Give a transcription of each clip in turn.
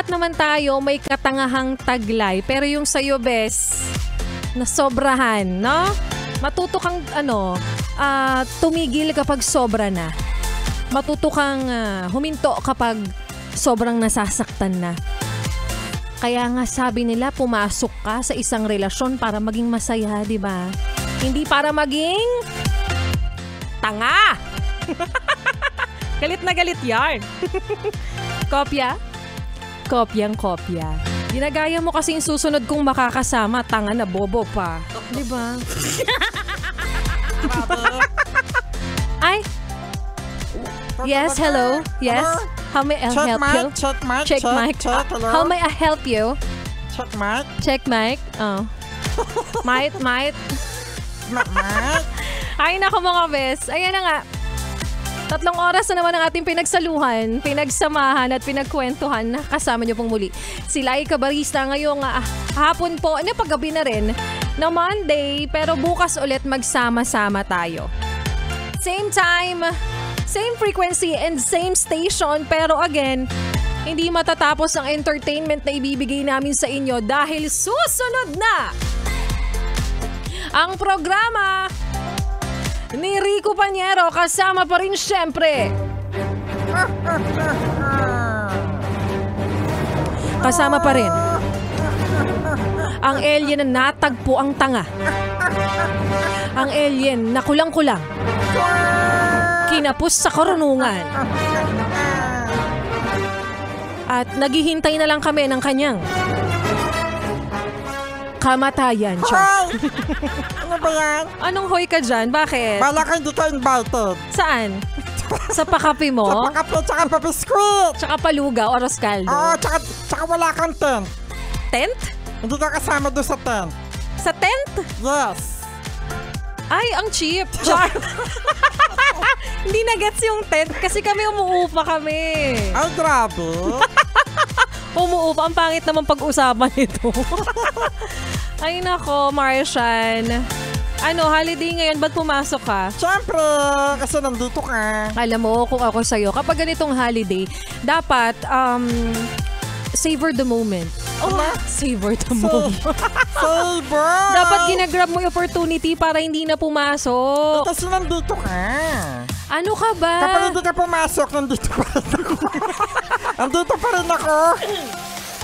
lahat naman tayo may katangahang taglay. Pero yung sa'yo, bes, nasobrahan, no? Matuto kang, tumigil kapag sobra na. Matuto kang huminto kapag sobrang nasasaktan na. Kaya nga sabi nila, pumasok ka sa isang relasyon para maging masaya, di ba? Hindi para maging tanga. Galit na galit yarn. Kopya? Kopyang kopya. Ginagaya mo kasing susunod kong makakasama, tanga na bobo pa. Di ba? Ay. Yes, hello. Yes. How may I help you? Check mic. How may I help you? Check mic. Check mic. Oh. Might. Ay, nako mga bes. Ayan na nga. 3 oras na naman ang ating pinagsaluhan, pinagsamahan at pinagkwentuhan. Kasama niyo pong muli si Laika Barista ngayong hapon po, paggabi na rin na Monday, pero bukas ulit magsama-sama tayo. Same time, same frequency and same station, pero again, hindi matatapos ang entertainment na ibibigay namin sa inyo dahil susunod na ang programa ni Rico Paniero, kasama pa rin syempre. Kasama pa rin ang alien na natagpo ang tanga. Ang alien na kulang-kulang. Kinapos sa karunungan. At naghihintay na lang kami ng kanyang kamatayan. Hoy! Ano ba yan? Anong hoy ka dyan? Bakit? Bala ka hindi ka invited. Saan? Sa pakapi mo? Sa pakapi, tsaka papiskwit. Tsaka paluga o rascaldo? Oo, tsaka wala kang tent. Tent? Hindi ka kasama doon sa tent. Sa tent? Yes. Ay, ang cheap. Char. Hindi na gets yung tent kasi kami umuupa kami. Ay, grabe. Umuupa. Ang pangit naman pag-usapan ito. Ay nako, Martian. Holiday ngayon, ba't pumasok ka? Siyempre, kasi nandito ka. Alam mo, kung ako sa'yo, kapag ganitong holiday, dapat, savor the moment. Savor the moment. Savor! Dapat ginagrab mo yung opportunity para hindi na pumasok. Kasi nandito ka. Ano ka ba? Kapag hindi ka pumasok, nandito pa rin ako. Nandito pa rin ako.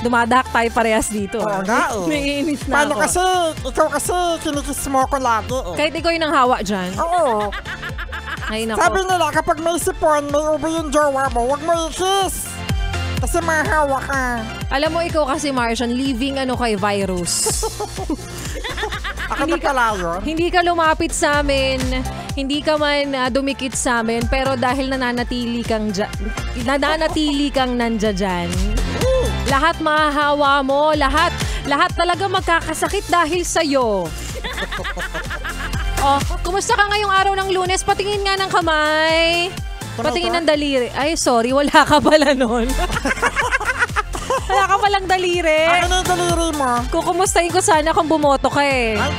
Dumadak tayo parehas dito. Oo nga eh. Naiinis na Paano ako. kasi, ikaw kasi kinikis mo ako lagi eh. Kahit ikaw yung nanghawa dyan. Oo. Ay nako. Sabi nila, kapag may sipon, may ubo yung jowa mo, huwag mo i-kiss. Kasi mahawa ka. Alam mo, ikaw kasi, Martian, living virus. Ako na pala yun. Hindi ka lumapit sa amin, hindi ka man dumikit sa amin, pero dahil nananatili kang nandiyan dyan, lahat mahahawa mo, lahat talaga magkakasakit dahil sa'yo. Oh, kumusta ka ngayong araw ng Lunes? Patingin nga ng kamay. Patingin ng daliri. Ay, sorry, wala ka pala nun. Wala ka palang daliri. Ano yung daliri mo? Kukumustahin ko sana kung bumoto ka eh. Ay,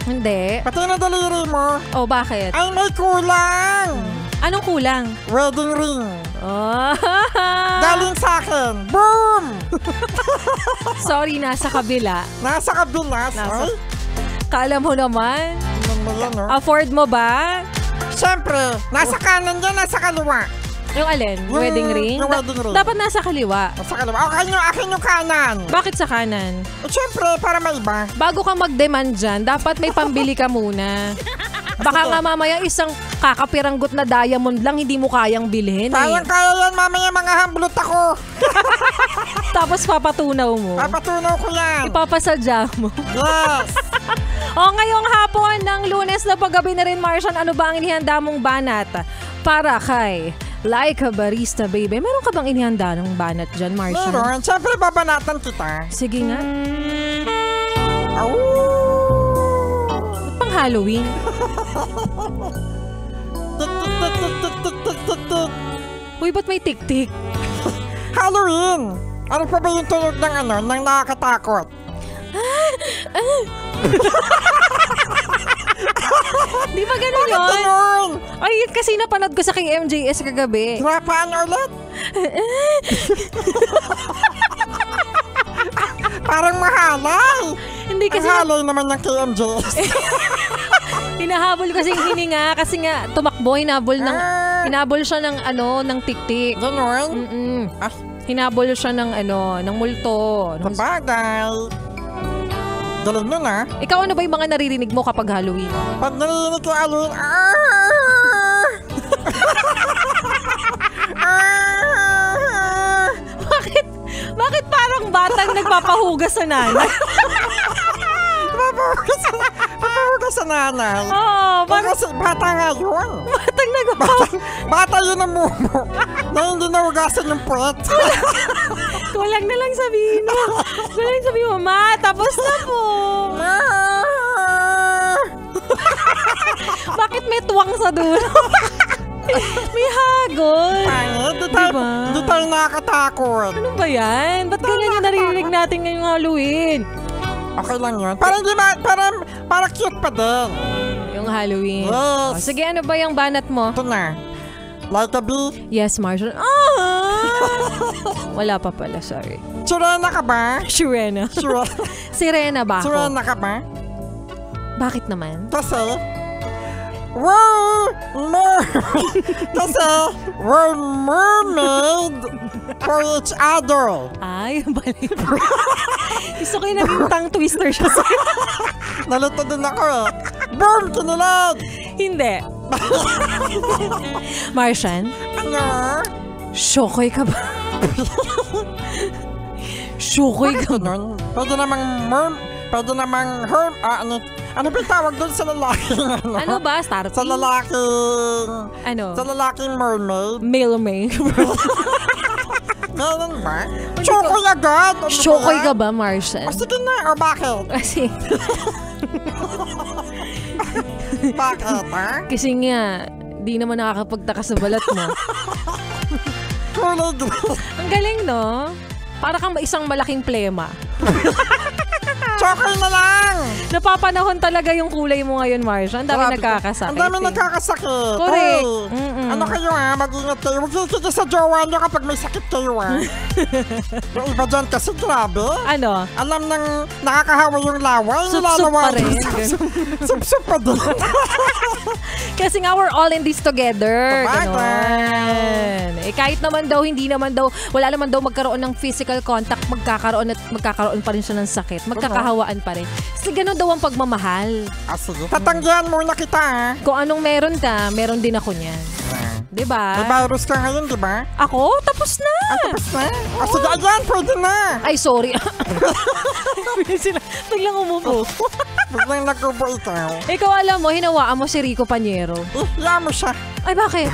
Hindi. pati na daliri mo. Oh, bakit? Ay, may kulang. Anong kulang? Wedding ring. Oh. Galing sa akin. Boom! Sorry, nasa kabila. Nasa kabilas. Ay, Kala mo naman. ano ba yan, no? Afford mo ba? Siyempre, nasa kanan yan, nasa kaliwa. Yung alin? Wedding ring? Yung wedding ring. Dapat nasa kaliwa. Nasa kaliwa. Akin yung kanan. Bakit sa kanan? Siyempre, para maiba. Bago ka mag-demand dyan, dapat may pambili ka muna. Baka nga mamaya isang kakapiranggot na diamond lang hindi mo kayang bilhin. Kayang-kaya yan, mamaya mga hamblot ako. Tapos papatunaw mo. Papatunaw ko yan. Ipapasadya mo. Yes. O ngayong hapon ng Lunes na paggabi na rin, Martian, ano ba ang inihanda mong banat para kay Laika Barista, baby? Meron ka bang inihanda ng banat dyan, Martian? Meron. Siyempre, babanatan kita. Sige nga. Pang Halloween. Uy, ba't may tik-tik? Halloween! Ano pa ba yung tunog ng ng nakakatakot? Di ba ganun yun? Ganun! Ay, yun kasi napanood ko sa KMJS kagabi. Paano ulit? Ang kasi halay naman ng KMJS. hinahabol kasi yung hininga kasi nga tumakbo, hinabol siya ng ng tiktik. Ganon? Ah, Hinabol siya ng multo. sabagay. Galing nun ah. Ikaw ano ba yung mga naririnig mo kapag Halloween? Pag narinig ko Halloween, Bakit parang batang nagpapahugas sa nanay? papahugas sa nanay. Oo, parang Kasi bata nga yun. batang nagpapahugas. Bata yun ang mumo. Na hindi nahugasan yung puwet. Kulang na lang sabihin mo. Ma, tapos na po. Bakit may tuwang sa dulo? May hagod. Pangit, Diba? di tayo nakakatakot. Ano ba yan? Ba't ganyan yung naririnig natin ngayong Halloween? Okay lang yun. Para cute pa din. Yung Halloween. Yes. Oh, sige, ano ba yung banat mo? Ito na. Like a bee. Yes, Marshall. Wala pa pala, sorry. Sirena ka ba? Sirena. Sirena ba ako? Sirena ka ba? Bakit naman? Kasi, we're mermaid for each other. Ay, balik. Gusto ko yung naging tongue twister siya sa'yo. Nalito din ako eh. Boom! Kinilag! Hindi. Marshan, Ano? syokoy ka ba? Syokoy ka ba? Ganun. Pwede namang ano ba yung tawag doon sa lalaking Ano ba? Starfy? Sa lalaking... Ano? Sa lalaking mermaid? Male may. Ganun ba? Chokoy agad! Ano Syokoy ba ka yan? ba, Marshan? O sige na, o bakit? Kasi, Bakit, ha? kasi nga, di naman nakakapagtaka sa balat mo. Kulay green. Ang galing, no? Para kang isang malaking plema. Chokoy na lang! Napapanahon talaga yung kulay mo ngayon, Marsha. Ang dami nagkakasakit. Ang dami eh. nagkakasakit. Correct. Oy, ano kayo ha? Mag-ingat kayo. Huwag kayo sa jowa nyo kapag may sakit kayo ha. Yung iba dyan kasi grabe. Ano? Alam nang nakakahawa yung laway. Sup-sup pa rin. Sup-sup pa din. Kasi nga, we're all in this together. Sabagay. Ganon. Eh, kahit naman daw, hindi naman daw, wala naman daw magkaroon ng physical contact, magkakaroon pa rin siya ng sakit. Magkakahawaan pa rin. Kasi ganon daw ang pagmamahal. Sige. Tatanggihan muna kita ha. Kung anong meron ka, meron din ako niyan. Diba? May virus ka ngayon, di ba? Ako? Tapos na! Tapos na? Sige, ayan, pwede na. Ay, sorry. Biglang umupo. Biglang nagkubo ikaw. Ikaw alam mo, hinawaan mo si Rico Paniero. Iya mo siya. Ay, bakit?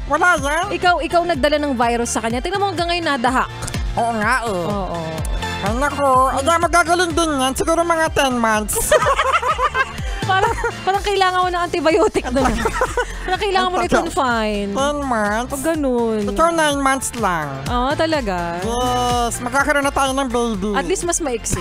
Wala yan. Ikaw nagdala ng virus sa kanya. Tingnan mo hanggang ngayon nadahak. Oo nga eh. Oo. Ay naku, ayan magagaling din yan. Siguro mga 10 months. Parang kailangan mo ng antibiotic doon. Parang kailangan mo na i-confine. 10 months? Pag ganun. Ikaw 9 months lang. Oo, talaga. Yes, magkakaroon na tayo ng baby. At least mas maiksi.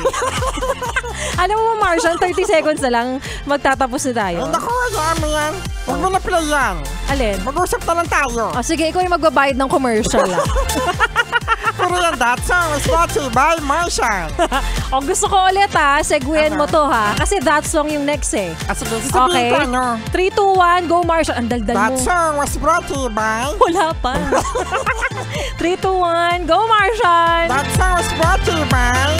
Alam mo, Marshall, 30 seconds na lang magtatapos na tayo. Ay naku, ayan mo yan. Huwag mo na play yan. Alin? Mag-usap na lang tayo. O sige, ikaw yung magbabayad ng commercial. Puro yan, that song is brought to you by Martian. O gusto ko ulit segwayan mo to ha. Kasi that song yung next eh. Sige, sasabihin Okay. ko ano. 3, 2, 1, go Marshall. Ang daldal That mo. song was brought to you by... Wala pa. 3, 2, 1, go Marshall. That song was brought to you by...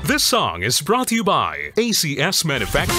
This song is brought to you by ACS Manufacturing.